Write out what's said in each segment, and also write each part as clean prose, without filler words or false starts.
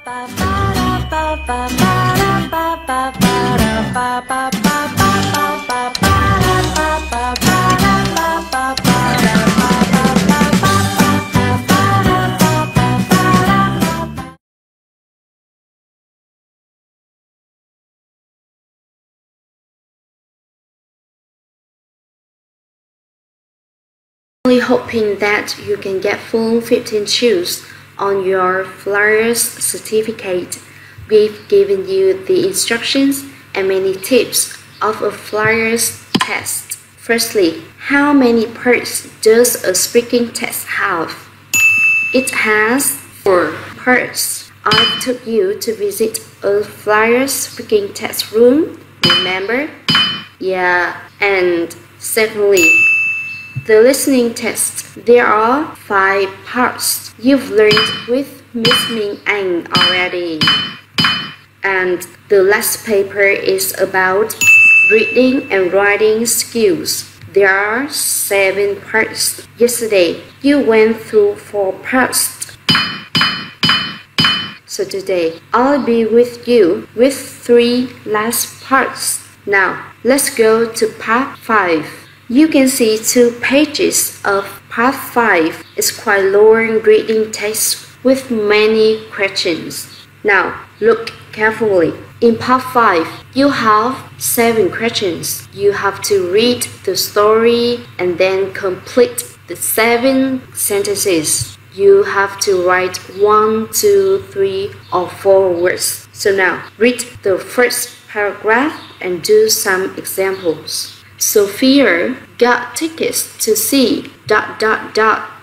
Only hoping that you can get full 15 choose on your FLYERS certificate. We've given you the instructions and many tips of a FLYERS test. Firstly, how many parts does a speaking test have? It has 4 parts. I took you to visit a FLYERS speaking test room, remember? Yeah, and secondly, the listening test. There are 5 parts. You've learned with Miss Minh Anh already. And the last paper is about reading and writing skills. There are 7 parts. Yesterday, you went through 4 parts. So today, I'll be with you with 3 last parts. Now, let's go to part 5. You can see 2 pages of part 5. It's quite long reading text with many questions. Now, look carefully. In part 5, you have 7 questions. You have to read the story and then complete the 7 sentences. You have to write 1, 2, 3, or 4 words. So now, read the first paragraph and do some examples. Sophia got tickets to see ...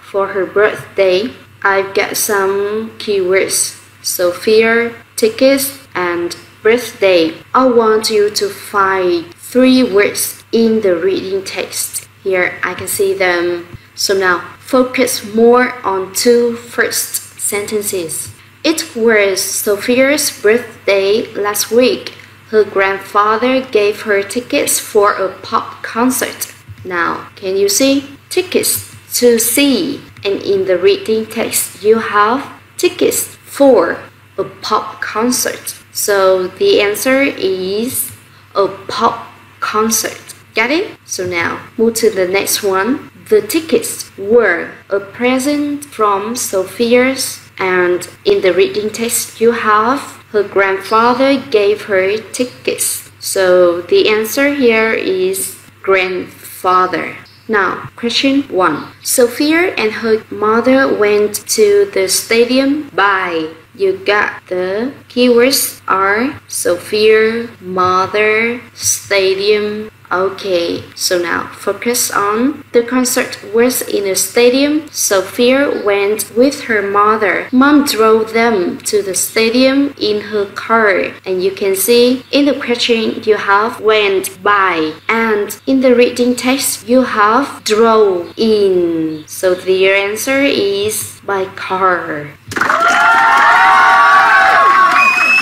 for her birthday. I've got some keywords. Sophia, tickets, and birthday. I want you to find 3 words in the reading text. Here I can see them. So now focus more on 2 first sentences. It was Sophia's birthday last week. Her grandfather gave her tickets for a pop concert. Now, can you see? Tickets to see. And in the reading text, you have tickets for a pop concert. So the answer is a pop concert. Got it? So now, move to the next one. The tickets were a present from Sophia's. And in the reading text, you have her grandfather gave her tickets. So the answer here is grandfather. Now, question 1. Sophia and her mother went to the stadium by. You got the keywords are Sophia, mother, stadium. Okay, so now focus on the concert was in a stadium. Sophia went with her mother. Mom drove them to the stadium in her car. And you can see in the question you have went by. And in the reading text you have drove in. So the answer is by car.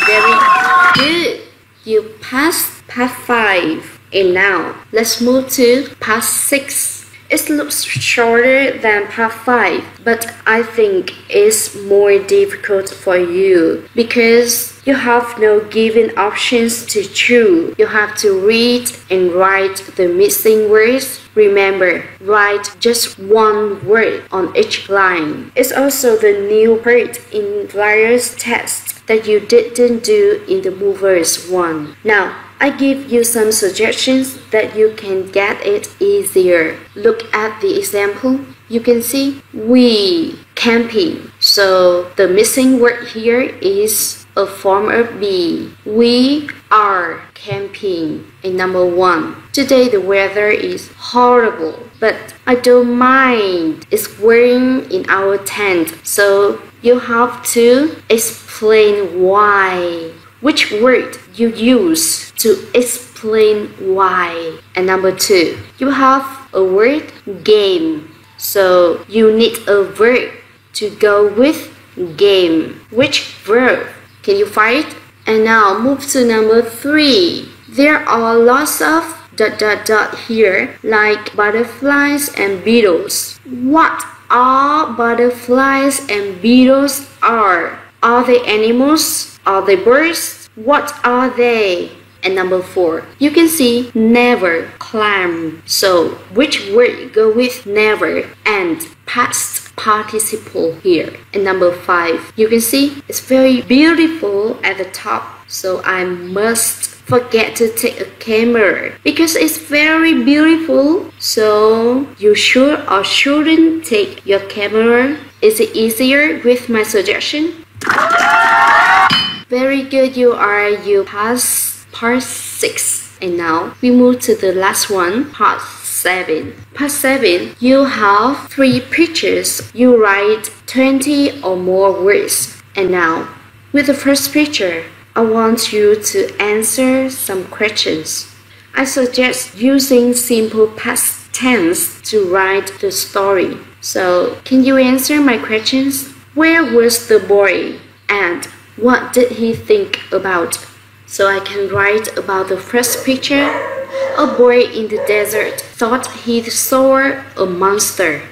Very good. You passed part 5. And now, let's move to part 6. It looks shorter than part 5, but I think it's more difficult for you because you have no given options to choose. You have to read and write the missing words. Remember, write just 1 word on each line. It's also the new part in FLYERS test that you didn't do in the movers one. Now, I give you some suggestions that you can get it easier. Look at the example. You can see we camping. So the missing word here is a form of be. We are camping. And number 1. Today the weather is horrible, but I don't mind. It's warm in our tent. So you have to explain why. Which word you use to explain why. And number 2, you have a word game. So you need a verb to go with game. Which verb? Can you find it? And now move to number 3. There are lots of ... here, like butterflies and beetles. What are butterflies and beetles are? Are they animals? Are they birds? What are they? And number 4, you can see never, climb. So which word go with never and past participle here? And number 5, you can see it's very beautiful at the top. So I must forget to take a camera because it's very beautiful. So you should or shouldn't take your camera. Is it easier with my suggestion? Very good, you pass part 6. And now we move to the last one, part 7. Part 7, you have 3 pictures. You write 20 or more words. And now, with the first picture, I want you to answer some questions. I suggest using simple past tense to write the story. So, can you answer my questions? Where was the boy? And what did he think about? So I can write about the first picture. A boy in the desert thought he saw a monster.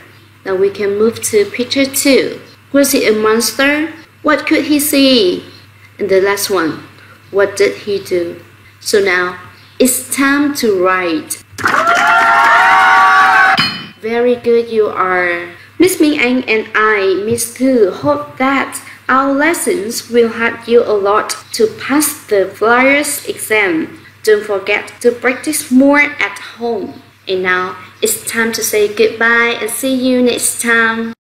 Now we can move to picture 2. Was it a monster? What could he see? And the last one, what did he do? So now it's time to write. Very good, you are. Miss Minh Anh and I, Miss Thư, hope that our lessons will help you a lot to pass the FLYERS exam. Don't forget to practice more at home. And now it's time to say goodbye and see you next time.